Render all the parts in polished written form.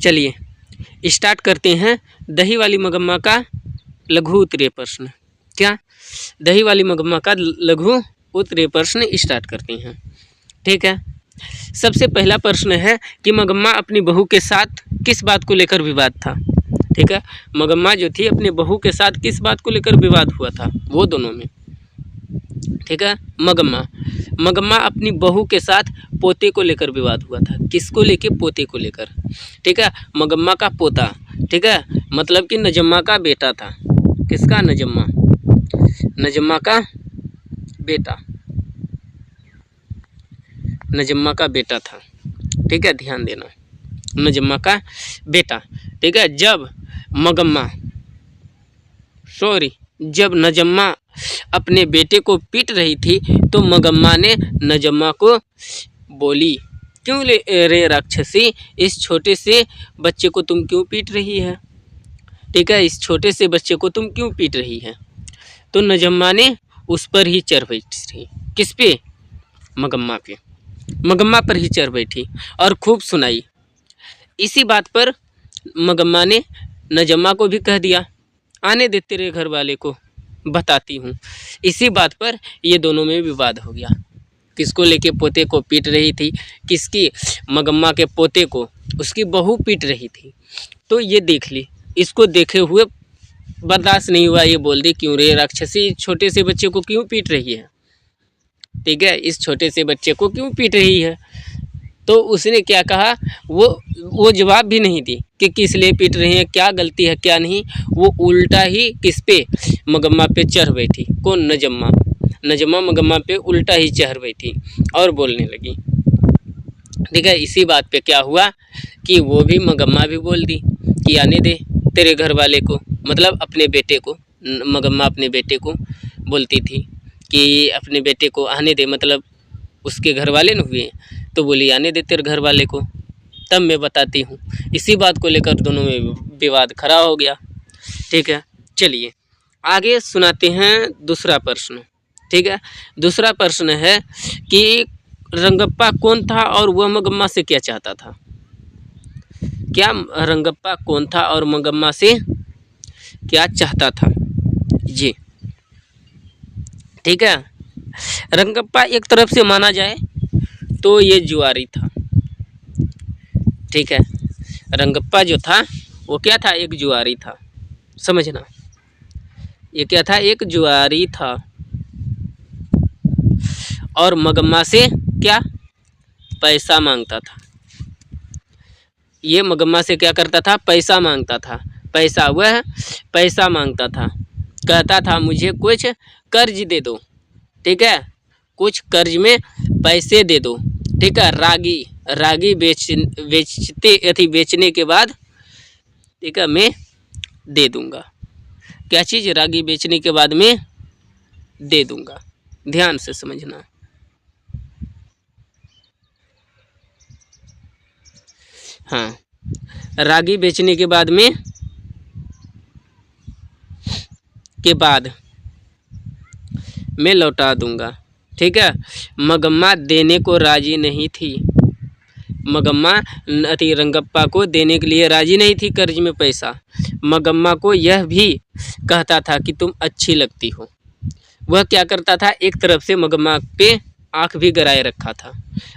चलिए स्टार्ट करते हैं दही वाली मगम्मा का लघु उत्तरीय प्रश्न। क्या दही वाली मगम्मा का लघु उत्तरीय प्रश्न स्टार्ट करते हैं। ठीक है, सबसे पहला प्रश्न है कि मगम्मा अपनी बहू के साथ किस बात को लेकर विवाद था। ठीक है, मगम्मा जो थी अपने बहू के साथ किस बात को लेकर विवाद हुआ था, वो दोनों में। ठीक है, मगम्मा अपनी बहू के साथ पोते को लेकर विवाद हुआ था। किसको लेके? पोते को लेकर। ठीक है, मगम्मा का पोता, ठीक है, मतलब कि नजम्मा का बेटा था। किसका? नजम्मा का बेटा, नजम्मा का बेटा था। ठीक है, ध्यान देना, नजम्मा का बेटा। ठीक है, जब नजम्मा अपने बेटे को पीट रही थी तो मगम्मा ने नजम्मा को बोली, क्यों रे राक्षसी, इस छोटे से बच्चे को तुम क्यों पीट रही है। ठीक है, इस छोटे से बच्चे को तुम क्यों पीट रही है। तो नजम्मा ने उस पर ही चढ़ बैठी। किस पे? मगम्मा पे। मगम्मा पर ही चढ़ बैठी और खूब सुनाई। इसी बात पर मगम्मा ने नजम्मा को भी कह दिया, आने दे तेरे घर वाले को, बताती हूँ। इसी बात पर ये दोनों में विवाद हो गया। किसको लेके? पोते को पीट रही थी। किसकी? मगम्मा के पोते को उसकी बहू पीट रही थी। तो ये देख ली, इसको देखे हुए बर्दाश्त नहीं हुआ, ये बोल दी, क्यों रे राक्षसी, छोटे से बच्चे को क्यों पीट रही है। ठीक है, इस छोटे से बच्चे को क्यों पीट रही है। तो उसने क्या कहा, वो जवाब भी नहीं दी कि किस लिए पीट रही है, क्या गलती है क्या नहीं। वो उल्टा ही किस पे? मगम्मा पे चढ़ बैठी। कौन? नजम्मा मगम्मा पे उल्टा ही चढ़ बैठी और बोलने लगी। ठीक है, इसी बात पे क्या हुआ कि वो भी मगम्मा भी बोल दी कि आने दे तेरे घर वाले को, मतलब अपने बेटे को। मगम्मा अपने बेटे को बोलती थी कि अपने बेटे को आने दे, मतलब उसके घर वाले न हुए, तो बोली आने दे तेरे घर वाले को, तब मैं बताती हूँ। इसी बात को लेकर दोनों में विवाद खड़ा हो गया। ठीक है, चलिए आगे सुनाते हैं दूसरा प्रश्न। ठीक है, दूसरा प्रश्न है कि रंगप्पा कौन था और वह मगम्मा से क्या चाहता था। क्या रंगप्पा कौन था और मगम्मा से क्या चाहता था जी। ठीक है, रंगप्पा एक तरफ से माना जाए तो ये जुआरी था। ठीक है, रंगप्पा जो था वो क्या था? एक जुआरी था, समझना, ये क्या था? एक जुआरी था। और मगम्मा से क्या? पैसा मांगता था। ये मगम्मा से क्या करता था? पैसा मांगता था। वह पैसा मांगता था, कहता था मुझे कुछ कर्ज दे दो। ठीक है, कुछ कर्ज में पैसे दे दो। ठीक है, रागी बेचने के बाद, ठीक है, मैं दे दूंगा। क्या चीज़? रागी बेचने के बाद मैं दे दूंगा। ध्यान से समझना। हाँ, रागी बेचने के बाद मैं लौटा दूंगा। ठीक है, मगम्मा देने को राजी नहीं थी। मगम्मा रंगप्पा को देने के लिए राजी नहीं थी कर्ज में पैसा। मगम्मा को यह भी कहता था कि तुम अच्छी लगती हो। वह क्या करता था? एक तरफ से मगम्मा पे आंख भी गड़ाए रखा था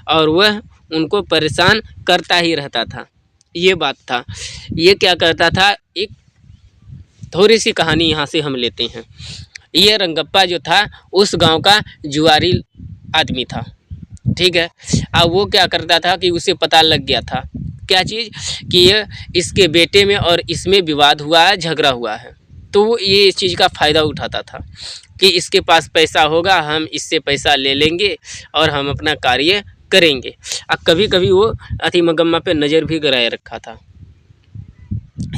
और वह उनको परेशान करता ही रहता था। ये बात था। ये क्या करता था? एक थोड़ी सी कहानी यहाँ से हम लेते हैं। ये रंगप्पा जो था उस गांव का जुआरी आदमी था। ठीक है, अब वो क्या करता था कि उसे पता लग गया था, क्या चीज़? कि ये इसके बेटे में और इसमें विवाद हुआ है, झगड़ा हुआ है। तो वो ये इस चीज़ का फ़ायदा उठाता था कि इसके पास पैसा होगा, हम इससे पैसा ले लेंगे और हम अपना कार्य करेंगे। अब कभी कभी वो मगम्मा पे नज़र भी गड़ाए रखा था।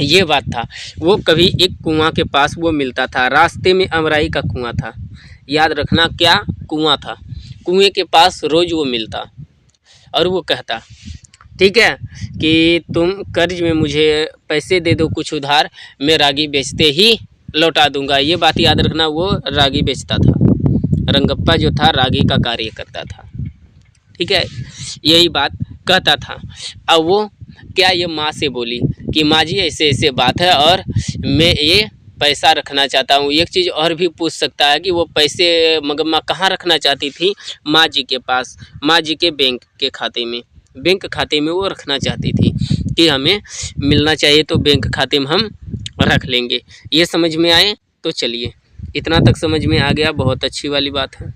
ये बात था। वो कभी एक कुआं के पास वो मिलता था, रास्ते में अमराई का कुआं था। याद रखना, क्या कुआं था। कुएं के पास रोज़ वो मिलता और वो कहता, ठीक है, कि तुम कर्ज में मुझे पैसे दे दो कुछ उधार, मैं रागी बेचते ही लौटा दूंगा। ये बात याद रखना, वो रागी बेचता था। रंगप्पा जो था रागी का कार्य करता था। ठीक है, यही बात कहता था। अब वो क्या ये माँ से बोली कि माँ जी ऐसे ऐसे बात है और मैं ये पैसा रखना चाहता हूँ। एक चीज़ और भी पूछ सकता है कि वो पैसे मगम्मा कहाँ रखना चाहती थी? माँ जी के पास, माँ जी के बैंक के खाते में, बैंक खाते में वो रखना चाहती थी कि हमें मिलना चाहिए तो बैंक खाते में हम रख लेंगे। ये समझ में आए? तो चलिए, इतना तक समझ में आ गया, बहुत अच्छी वाली बात है।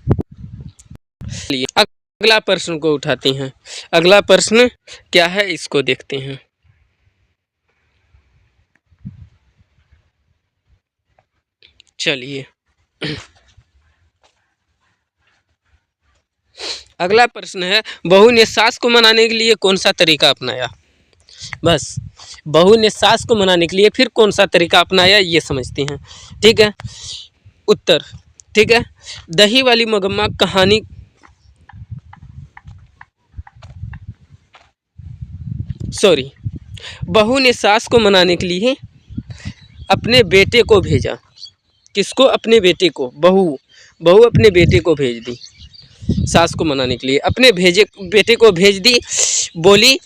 चलिए अगला प्रश्न को उठाते हैं। अगला प्रश्न क्या है इसको देखते हैं। चलिए अगला प्रश्न है, बहू ने सास को मनाने के लिए कौन सा तरीका अपनाया? बस, बहू ने सास को मनाने के लिए फिर कौन सा तरीका अपनाया ये समझते हैं। ठीक है, उत्तर। ठीक है, दही वाली मगम्मा कहानी बहू ने सास को मनाने के लिए अपने बेटे को भेजा। किसको? अपने बेटे को। बहू अपने बेटे को भेज दी सास को मनाने के लिए, अपने बेटे को भेज दी। बोली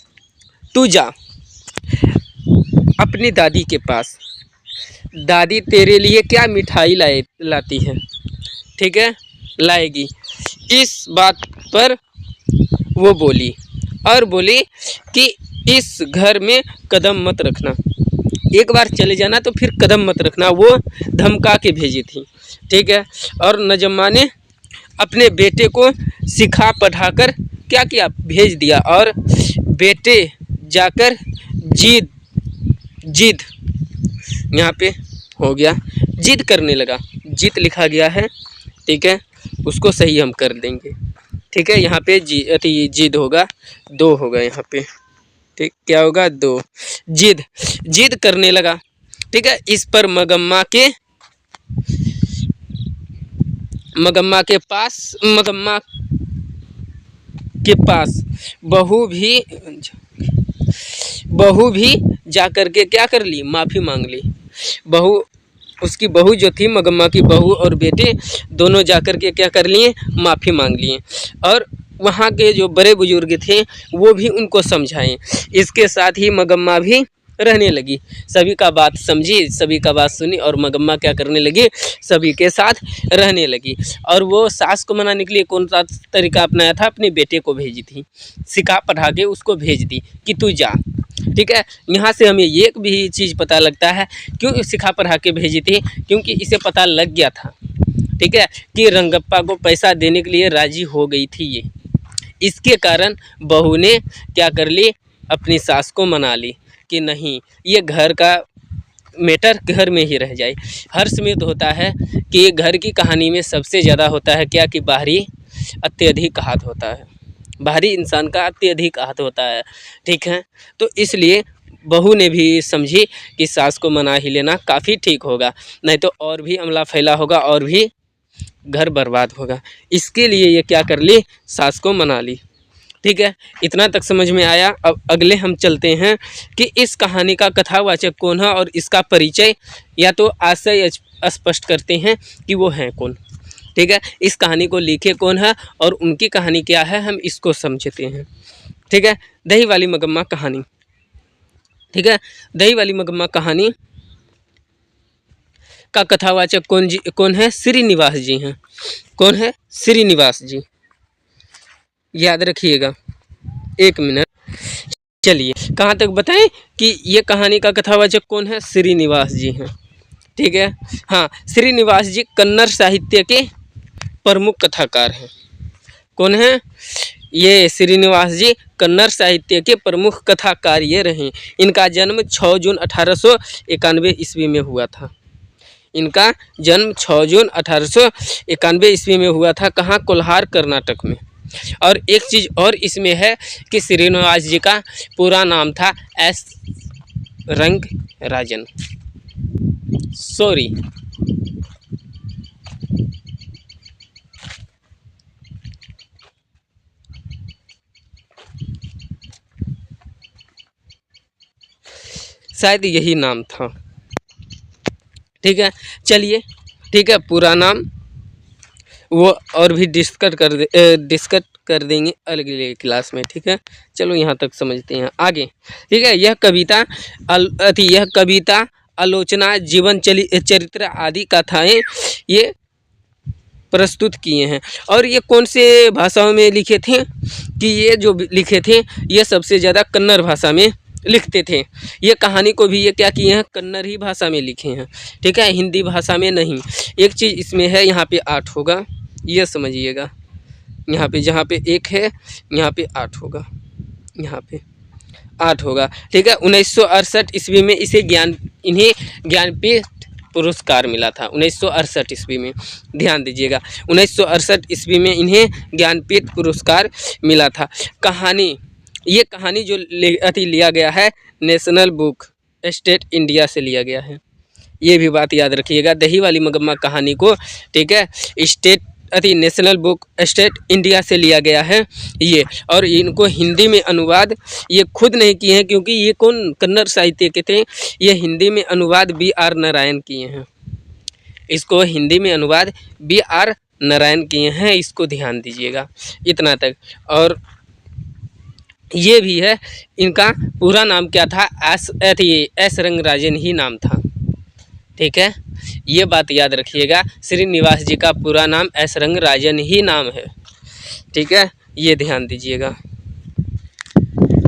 तू जा अपनी दादी के पास, दादी तेरे लिए क्या मिठाई लाती है। ठीक है, लाएगी। इस बात पर वो बोली और बोली कि इस घर में कदम मत रखना, एक बार चले जाना तो फिर कदम मत रखना। वो धमका के भेजी थी। ठीक है, और नजम्मा ने अपने बेटे को सिखा पढ़ाकर क्या किया? भेज दिया। और बेटे जाकर जिद यहाँ पे हो गया, जिद करने लगा। जिद लिखा गया है, ठीक है, उसको सही हम कर देंगे। ठीक है, यहाँ पे जिद होगा, 2 होगा यहाँ पे। ठीक, क्या होगा? 2। जिद करने लगा। ठीक है, इस पर मगम्मा के पास बहू भी जा कर के क्या कर ली? माफ़ी मांग ली। उसकी बहू जो थी, मगम्मा की बहू और बेटे दोनों जाकर के क्या कर लिए? माफ़ी मांग लिए। और वहाँ के जो बड़े बुजुर्ग थे वो भी उनको समझाएं। इसके साथ ही मगम्मा भी रहने लगी, सभी का बात समझी, सभी का बात सुनी और मगम्मा क्या करने लगी? सभी के साथ रहने लगी। और वो सास को मनाने के लिए कौन सा तरीका अपनाया था? अपने बेटे को भेजी थी, सिखा पढ़ा के उसको भेज दी कि तू जा। ठीक है, यहाँ से हमें एक भी चीज़ पता लगता है, क्यों सिखा पढ़ा के भेजी थी? क्योंकि इसे पता लग गया था, ठीक है, कि रंगप्पा को पैसा देने के लिए राजी हो गई थी ये। इसके कारण बहू ने क्या कर ली? अपनी सास को मना ली कि नहीं, ये घर का मैटर घर में ही रह जाए। हर समय तो होता है कि घर की कहानी में सबसे ज़्यादा होता है क्या? कि बाहरी अत्यधिक हाथ होता है, बाहरी इंसान का अत्यधिक हाथ होता है। ठीक है, तो इसलिए बहू ने भी समझी कि सास को मना ही लेना काफ़ी ठीक होगा, नहीं तो और भी अमला फैला होगा और भी घर बर्बाद होगा। इसके लिए ये क्या कर ली? सास को मना ली। ठीक है, इतना तक समझ में आया। अब अगले हम चलते हैं कि इस कहानी का कथावाचक कौन है और इसका परिचय या तो आशय स्पष्ट करते हैं कि वो हैं कौन। ठीक है, इस कहानी को लिखे कौन है और उनकी कहानी क्या है, हम इसको समझते हैं। ठीक है, दही वाली मगम्मा कहानी। ठीक है, दही वाली मगम्मा कहानी का कथावाचक कौन है? श्रीनिवास जी हैं। कौन है? श्रीनिवास जी, याद रखिएगा। 1 मिनट, चलिए कहाँ तक बताएं कि ये कहानी का कथावाचक कौन है? श्रीनिवास जी हैं। ठीक है, हाँ, श्रीनिवास जी कन्नड़ साहित्य के प्रमुख कथाकार हैं। कौन है? ये श्रीनिवास जी कन्नड़ साहित्य के प्रमुख कथाकार ये रहे। इनका जन्म 6 जून 1891 ईस्वी में हुआ था। इनका जन्म 6 जून 1891 ईस्वी में हुआ था। कहाँ? कोल्हार, कर्नाटक में। और एक चीज़ और इसमें है कि श्रीनिवास जी का पूरा नाम था एस रंगराजन। सॉरी, शायद यही नाम था। ठीक है, चलिए, ठीक है, पूरा नाम वो और भी डिस्कस कर देंगे अगले क्लास में, ठीक है। चलो यहाँ तक समझते हैं आगे, ठीक है। यह कविता आलोचना, जीवन चरित्र आदि कथाएं ये प्रस्तुत किए हैं। और ये कौन से भाषाओं में लिखे थे कि ये जो लिखे थे ये सबसे ज़्यादा कन्नड़ भाषा में लिखते थे। ये कहानी को भी ये क्या किए हैं, कन्नड़ ही भाषा में लिखे हैं, ठीक है, हिंदी भाषा में नहीं। एक चीज़ इसमें है, यहाँ पे 8 होगा, ये समझिएगा। यहाँ पे जहाँ पे 1 है यहाँ पे 8 होगा, यहाँ पे 8 होगा, ठीक है। 1968 ईस्वी में इन्हें ज्ञानपीठ पुरस्कार मिला था। 1968 ईस्वी में, ध्यान दीजिएगा, 1968 ईस्वी में इन्हें ज्ञानपीठ पुरस्कार मिला था। ये कहानी जो लिया गया है नेशनल बुक स्टेट इंडिया से लिया गया है, ये भी बात याद रखिएगा। दही वाली मगम्मा कहानी को, ठीक है, नेशनल बुक स्टेट इंडिया से लिया गया है ये। और इनको हिंदी में अनुवाद ये खुद नहीं किए हैं, क्योंकि ये कौन कन्नड़ साहित्य के थे, ये हिंदी में अनुवाद B.R. नारायण किए हैं। इसको हिंदी में अनुवाद B.R. नारायण किए हैं, इसको ध्यान दीजिएगा इतना तक। और ये भी है, इनका पूरा नाम क्या था, एस रंगराजन ही नाम था, ठीक है, ये बात याद रखिएगा। श्रीनिवास जी का पूरा नाम एस रंगराजन ही नाम है, ठीक है, ये ध्यान दीजिएगा।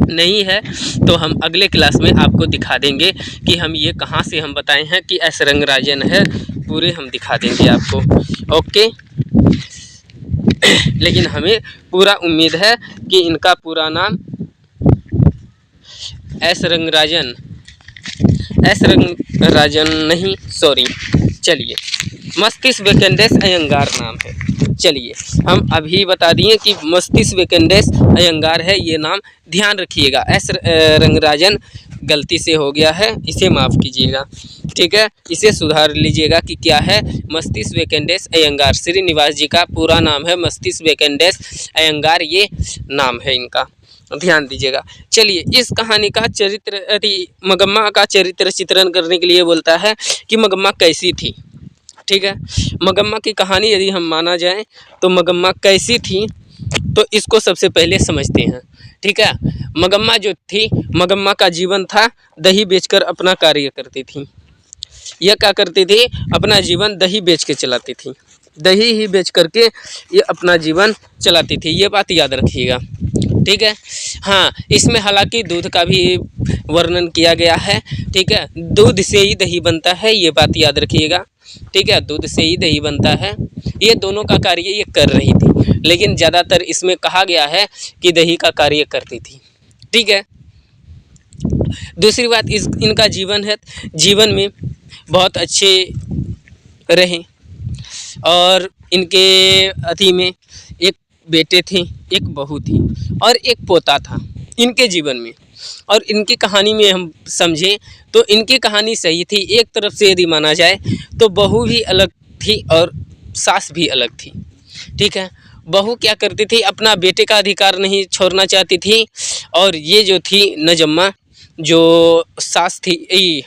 नहीं है तो हम अगले क्लास में आपको दिखा देंगे कि हम ये कहाँ से हम बताए हैं कि एस रंगराजन है, पूरे हम दिखा देंगे आपको, ओके। लेकिन हमें पूरा उम्मीद है कि इनका पूरा नाम एस रंगराजन नहीं, सॉरी, चलिए, मस्तिष्क वेकेंडेस अयंगार नाम है। चलिए हम अभी बता दिए कि मस्तिष्क वेकेंडेस अयंगार है ये नाम, ध्यान रखिएगा। एस रंगराजन गलती से हो गया है, इसे माफ़ कीजिएगा, ठीक है, इसे सुधार लीजिएगा कि क्या है, मस्तिष्क वेकेंडेस अयंगार। श्रीनिवास जी का पूरा नाम है मस्तिष्क वेकेंडेस अयंगार, ये नाम है इनका, ध्यान दीजिएगा। चलिए, इस कहानी का चरित्र मगम्मा का चरित्र चित्रण करने के लिए बोलता है कि मगम्मा कैसी थी, ठीक है। मगम्मा की कहानी यदि हम माना जाए तो मगम्मा कैसी थी, तो इसको सबसे पहले समझते हैं, ठीक है। मगम्मा जो थी, मगम्मा का जीवन था दही बेचकर अपना कार्य करती थी। यह क्या करती थी, अपना जीवन दही बेच के चलाती थी, दही ही बेच करके ये अपना जीवन चलाती थी, ये बात याद रखिएगा, ठीक है। हाँ, इसमें हालांकि दूध का भी वर्णन किया गया है, ठीक है, दूध से ही दही बनता है, ये बात याद रखिएगा, ठीक है, दूध से ही दही बनता है। ये दोनों का कार्य ये कर रही थी, लेकिन ज़्यादातर इसमें कहा गया है कि दही का कार्य करती थी, ठीक है। दूसरी बात, इनका जीवन है, जीवन में बहुत अच्छे रहे, और इनके अति में एक बेटे थे, एक बहू थी और एक पोता था इनके जीवन में। और इनकी कहानी में हम समझें तो इनकी कहानी सही थी। एक तरफ से यदि माना जाए तो बहू भी अलग थी और सास भी अलग थी, ठीक है। बहू क्या करती थी, अपना बेटे का अधिकार नहीं छोड़ना चाहती थी, और ये जो थी नजम्मा, जो सास थी,